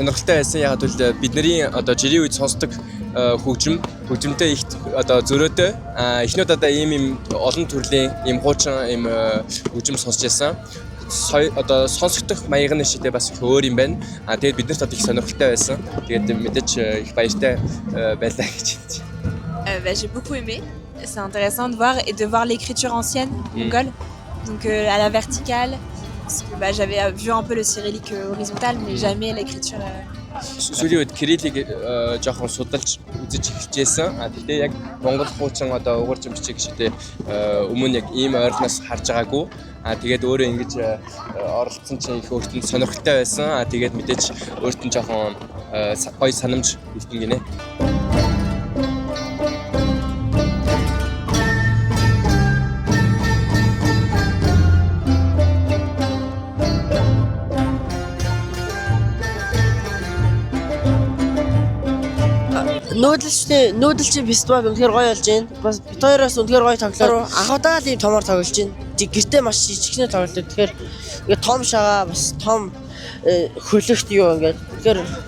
Сонирхолтой байсан яг бол бидний одоо жирийн үед сонсдог хөгжимтэй их одоо зөрөөтэй эхнүүд одоо ийм олон төрлийн ийм хуучин ийм хөгжим сонсч байсан. Одоо сонсогдох маяг нь шидэ бас их өөр юм байна. Тэгээд биднэрт одоо их сонирхолтой байсан. Тэгээд мэдээж их баяртай байлаа гэж хэлж байна. J'ai beaucoup aimé. C'est intéressant de voir et de voir l'écriture ancienne mongole, donc à la verticale. Parce que j'avais vu un peu le cyrillique horizontal, mais jamais l'écriture. Сүүлийн үед кириллиг жоохон судалж үзэж эхэлжсэн. Тэгтээ яг монгол хуучин одоо угуурч бичиг шидэ өмнө яг ийм ойролцоос харж байгаагүй. Тэгээд өөрөө ингэж оролцсон чинь их өөртөө сонирхолтой байсан. Тэгээд мэдээж өөртөө жоохон гоё санамж үлдэн гинэ. Нүүдэлчин фестивал үнэхээр гоё болж байна. Бас бид хоёроос үнэхээр гоё тоглоо. Анхудаа л ийм томор тоглож байна. Гэртээ маш жижигхэн тоглолт. Тэгэхээр ингээд том шагаа бас том хөлөгт юу ингээд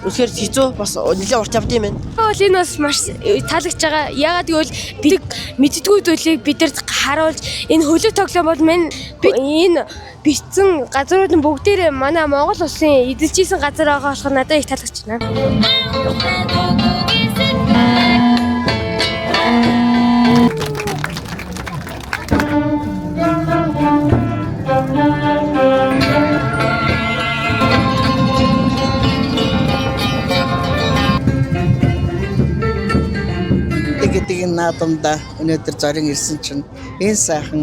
үнэхээр хэцүү бас нэлээд урт явд юм байна. Энэ бас маш таалагдж байгаа. Яагаад гэвэл бид мэддэггүй зүйлийг бидэрт харуулж энэ хөлөг тоглоом бол энэ битсэн газрууд нь бүгдээрээ манай Монгол улсын эдэлжсэн газар байгаа болохоор надад их таалагдж байна. гэдэг наадамда өнөөдөр зорин ирсэн чинь энэ сайхан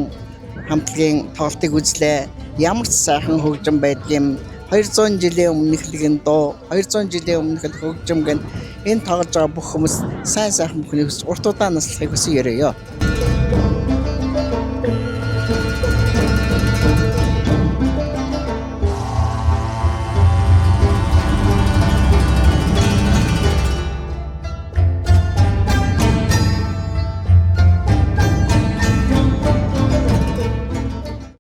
хамтлагийн тоглолтыг үзлээ. Ямар ч сайхан хөгжим байдгийн 200 жилийн өмнөхлөгийн дуу, 200 жилийн өмнөх хөгжим гэн энэ тоглож байгаа бүх хүмүүс сайн сайхан бүхнийг урт удаан наслахыг хүсэн ерөөё.